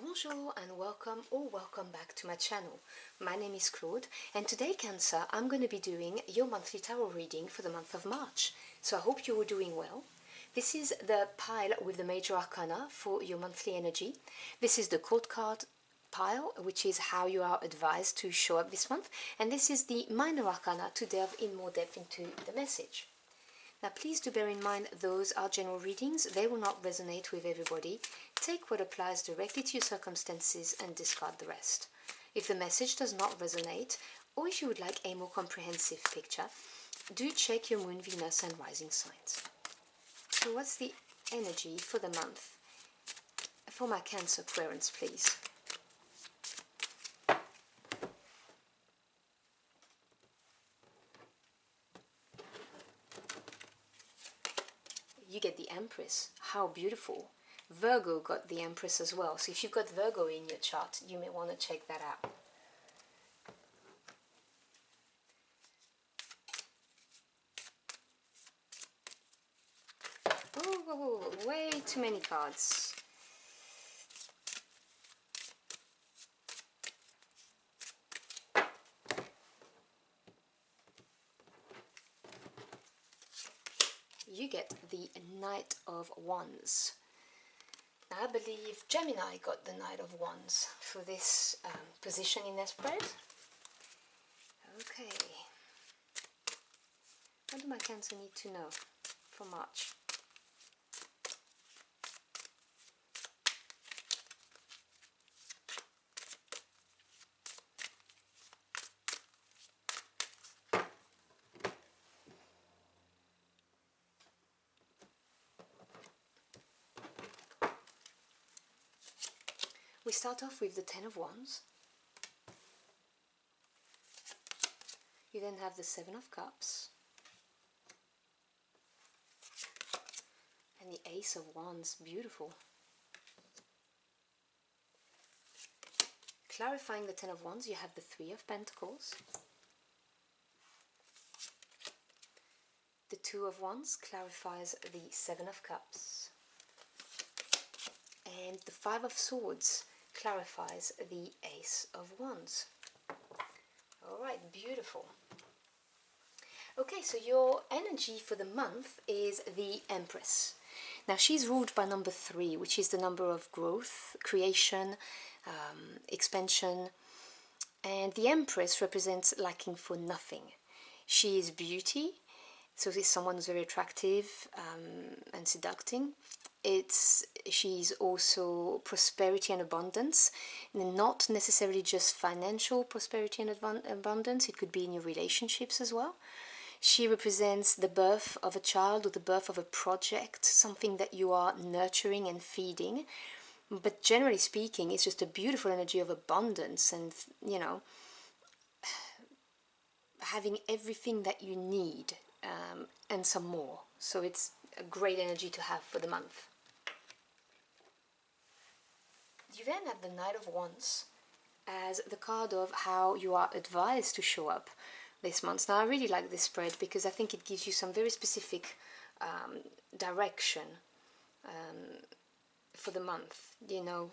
Bonjour and welcome or welcome back to my channel. My name is Claude and today, Cancer, I'm going to be doing your monthly tarot reading for the month of March. So I hope you're doing well. This is the pile with the major arcana for your monthly energy. This is the court card pile, which is how you are advised to show up this month. And this is the minor arcana to delve in more depth into the message. Now please do bear in mind those are general readings, they will not resonate with everybody. Take what applies directly to your circumstances and discard the rest. If the message does not resonate, or if you would like a more comprehensive picture, do check your moon, Venus and rising signs. So what's the energy for the month? For my Cancer Aquarians, please. You get the Empress. How beautiful. Virgo got the Empress as well. So if you've got Virgo in your chart, you may want to check that out. Oh, way too many cards. You get the Knight of Wands. Now I believe Gemini got the Knight of Wands for this position in their spread. Okay. What do my Cancer need to know for March? We start off with the Ten of Wands. You then have the Seven of Cups. And the Ace of Wands, beautiful. Clarifying the Ten of Wands, you have the Three of Pentacles. The Two of Wands clarifies the Seven of Cups. And the Five of Swords clarifies the Ace of Wands. Alright, beautiful. Okay, so your energy for the month is the Empress. Now she's ruled by number 3, which is the number of growth, creation, expansion. And the Empress represents lacking for nothing. She is beauty, so she's someone who's very attractive and seducting. She's also prosperity and abundance, not necessarily just financial prosperity and abundance, it could be in your relationships as well. She represents the birth of a child or the birth of a project, something that you are nurturing and feeding. But generally speaking, it's just a beautiful energy of abundance and, you know, having everything that you need and some more. So it's a great energy to have for the month. You then have the Knight of Wands as the card of how you are advised to show up this month. Now I really like this spread because I think it gives you some very specific direction for the month. You know,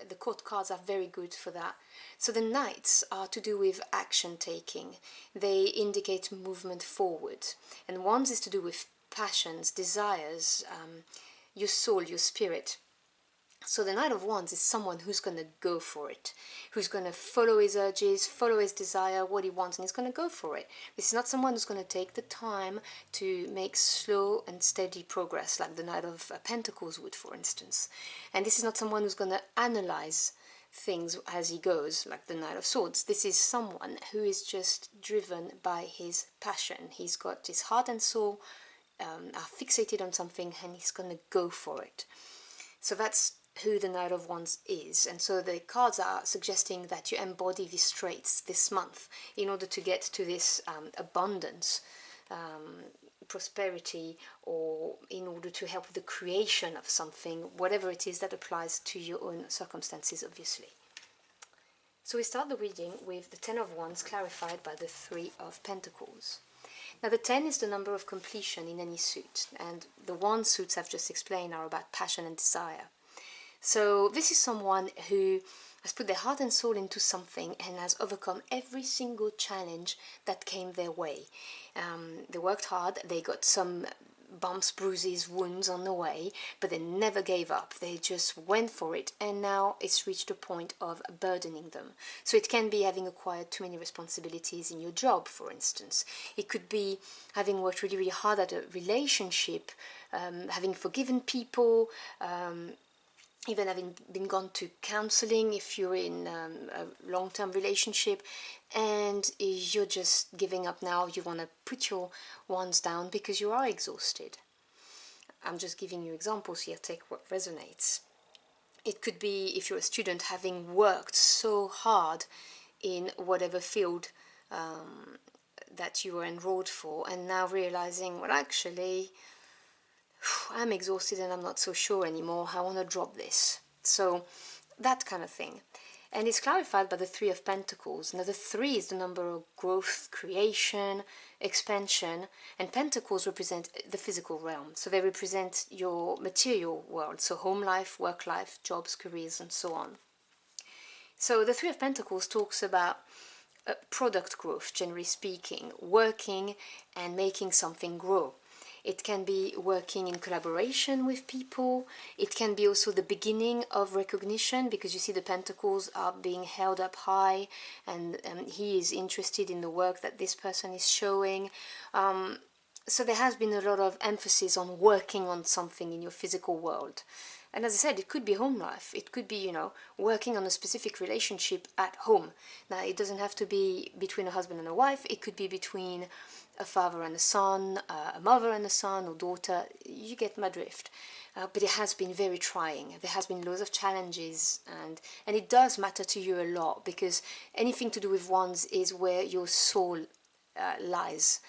the court cards are very good for that. So the Knights are to do with action taking. They indicate movement forward. And Wands is to do with passions, desires, your soul, your spirit. So the Knight of Wands is someone who's going to go for it, who's going to follow his urges, follow his desire, what he wants, and he's going to go for it. This is not someone who's going to take the time to make slow and steady progress, like the Knight of Pentacles would, for instance. And this is not someone who's going to analyze things as he goes, like the Knight of Swords. This is someone who is just driven by his passion. He's got his heart and soul are fixated on something, and he's going to go for it. So that's who the Knight of Wands is. And so the cards are suggesting that you embody these traits this month in order to get to this abundance, prosperity, or in order to help with the creation of something, whatever it is that applies to your own circumstances, obviously. So we start the reading with the Ten of Wands clarified by the Three of Pentacles. Now the 10 is the number of completion in any suit, and the Wand suits I've just explained are about passion and desire. So this is someone who has put their heart and soul into something and has overcome every single challenge that came their way. They worked hard, they got some bumps, bruises, wounds on the way, but they never gave up. They just went for it, and now it's reached a point of burdening them. So it can be having acquired too many responsibilities in your job, for instance. It could be having worked really, really hard at a relationship, having forgiven people, even having been gone to counseling if you're in a long-term relationship, and you're just giving up now. You want to put your wands down because you are exhausted. I'm just giving you examples here, take what resonates. It could be, if you're a student, having worked so hard in whatever field that you were enrolled for, and now realizing, well, actually I'm exhausted and I'm not so sure anymore, I want to drop this. So that kind of thing. And it's clarified by the Three of Pentacles. Now the 3 is the number of growth, creation, expansion, and Pentacles represent the physical realm. So they represent your material world, so home life, work life, jobs, careers, and so on. So the Three of Pentacles talks about product growth, generally speaking, working and making something grow. It can be working in collaboration with people. It can be also the beginning of recognition, because you see the pentacles are being held up high, and he is interested in the work that this person is showing. So there has been a lot of emphasis on working on something in your physical world. And as I said, it could be home life. It could be, working on a specific relationship at home. Now, it doesn't have to be between a husband and a wife. It could be between a father and a son, a mother and a son or daughter. You get my drift. But it has been very trying. There has been loads of challenges, and it does matter to you a lot, because anything to do with wands is where your soul lies.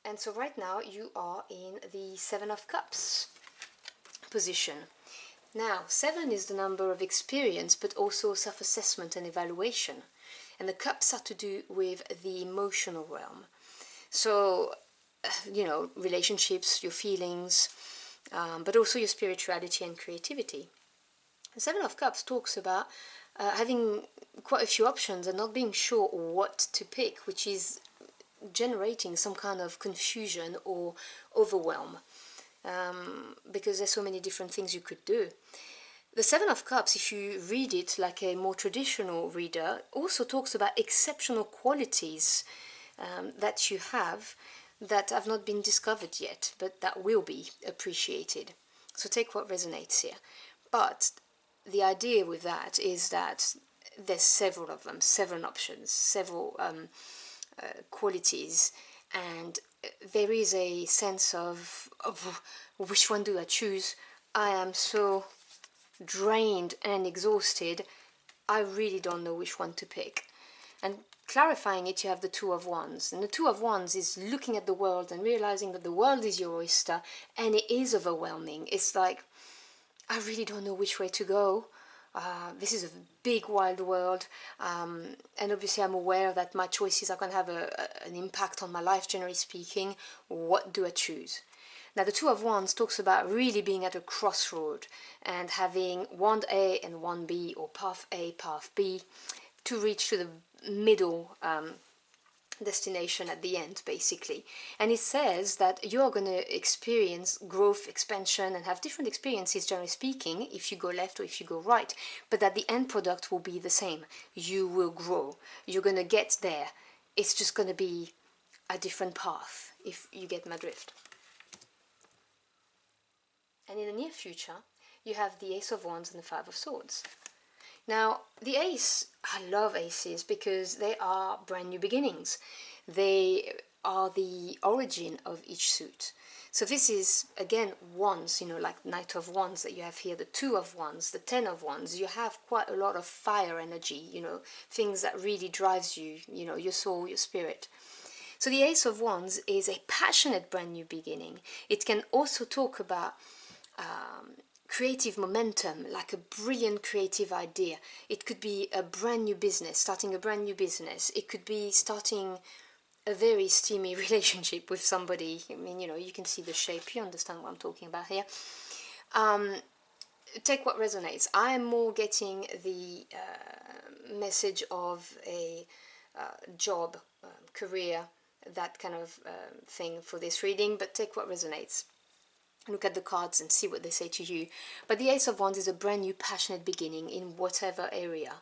And so right now you are in the Seven of Cups position. Now, 7 is the number of experience, but also self-assessment and evaluation. And the cups are to do with the emotional realm. So, relationships, your feelings, but also your spirituality and creativity. The Seven of Cups talks about having quite a few options and not being sure what to pick, which is generating some kind of confusion or overwhelm, because there's so many different things you could do. The Seven of Cups, if you read it like a more traditional reader, also talks about exceptional qualities that you have that have not been discovered yet, but that will be appreciated. So take what resonates here. But the idea with that is that there's several of them, 7 options, several qualities, and there is a sense of which one do I choose? I am so drained and exhausted, I really don't know which one to pick. And clarifying it, you have the Two of Wands, and the Two of Wands is looking at the world and realizing that the world is your oyster, and it is overwhelming. It's like, I really don't know which way to go. This is a big wild world, and obviously I'm aware that my choices are going to have an impact on my life, generally speaking. What do I choose? Now the Two of Wands talks about really being at a crossroad and having wand A and wand B, or path A, path B, to reach to the middle destination at the end, basically. And it says that you're going to experience growth, expansion, and have different experiences, generally speaking, if you go left or if you go right, but that the end product will be the same. You will grow. You're going to get there. It's just going to be a different path, if you get my drift. And in the near future, you have the Ace of Wands and the Five of Swords. Now, the Ace, I love Aces because they are brand new beginnings. They are the origin of each suit. So this is, again, Wands, like Knight of Wands that you have here, the Two of Wands, the Ten of Wands. You have quite a lot of fire energy, things that really drives you, your soul, your spirit. So the Ace of Wands is a passionate brand new beginning. It can also talk about creative momentum, like a brilliant creative idea. It could be a brand new business, starting a brand new business. It could be starting a very steamy relationship with somebody. I mean, you can see the shape, you understand what I'm talking about here. Take what resonates. I am more getting the message of a job, career, that kind of thing for this reading, but take what resonates. Look at the cards and see what they say to you. But the Ace of Wands is a brand new passionate beginning in whatever area.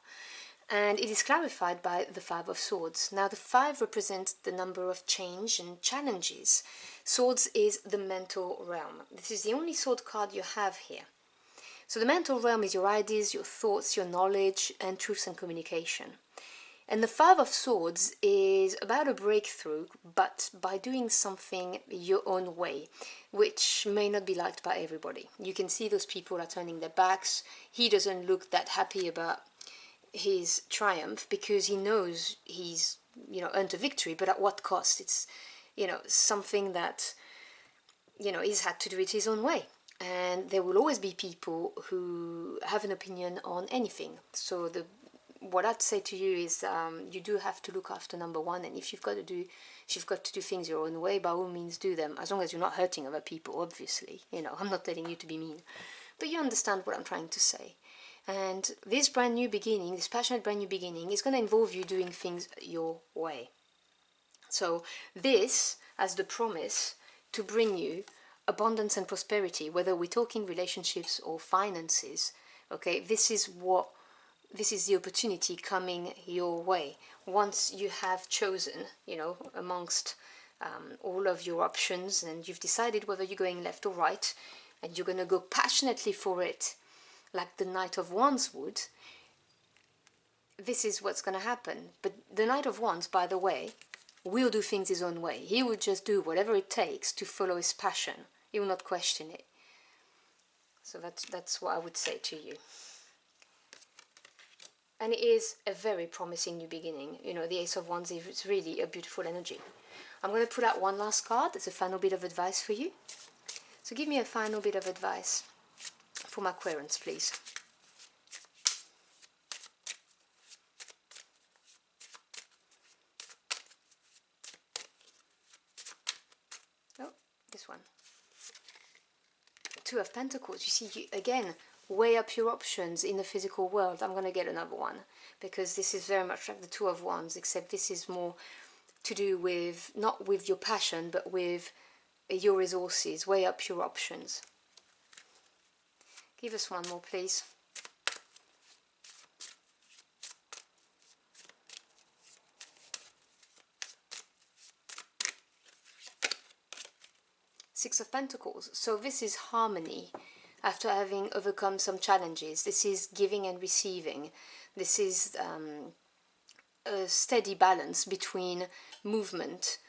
And it is clarified by the Five of Swords. Now the five represents the number of change and challenges. Swords is the mental realm. This is the only sword card you have here. So the mental realm is your ideas, your thoughts, your knowledge, and truths and communication. And the Five of Swords is about a breakthrough, but by doing something your own way, which may not be liked by everybody. You can see those people are turning their backs. He doesn't look that happy about his triumph because he knows he's, earned a victory, but at what cost? It's, something that, he's had to do it his own way. And there will always be people who have an opinion on anything. So what I'd say to you is you do have to look after number one, and if you've got to do things your own way, by all means do them, as long as you're not hurting other people, obviously. I'm not telling you to be mean, but you understand what I'm trying to say. And this brand new beginning, this passionate brand new beginning, is going to involve you doing things your way. So this has the promise to bring you abundance and prosperity, whether we're talking relationships or finances. Okay, this is the opportunity coming your way once you have chosen, amongst all of your options, and you've decided whether you're going left or right, and you're going to go passionately for it like the Knight of Wands would. This is what's going to happen. But the Knight of Wands, by the way, will do things his own way. He will just do whatever it takes to follow his passion. He will not question it. So that's what I would say to you. And it is a very promising new beginning. The Ace of Wands is really a beautiful energy. I'm going to put out one last card as a final bit of advice for you. So give me a final bit of advice for my Aquarians, please. Oh, this one. Two of Pentacles. You see, again, weigh up your options in the physical world. I'm going to get another one because this is very much like the Two of Wands, except this is more to do with, not with your passion, but with your resources. Weigh up your options. Give us one more, please. Six of Pentacles. So this is harmony after having overcome some challenges. This is giving and receiving. This is a steady balance between movement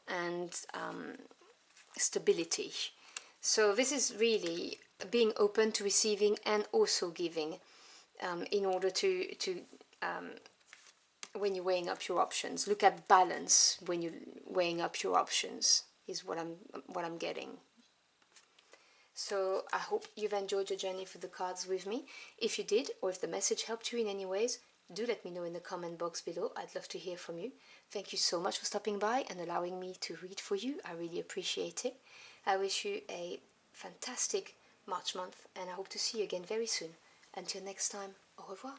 and stability. So this is really being open to receiving and also giving, in order to when you're weighing up your options. Look at balance when you're weighing up your options, is what I'm getting. So I hope you've enjoyed your journey for the cards with me. If you did, or if the message helped you in any ways, do let me know in the comment box below. I'd love to hear from you. Thank you so much for stopping by and allowing me to read for you. I really appreciate it. I wish you a fantastic March month, and I hope to see you again very soon. Until next time, au revoir.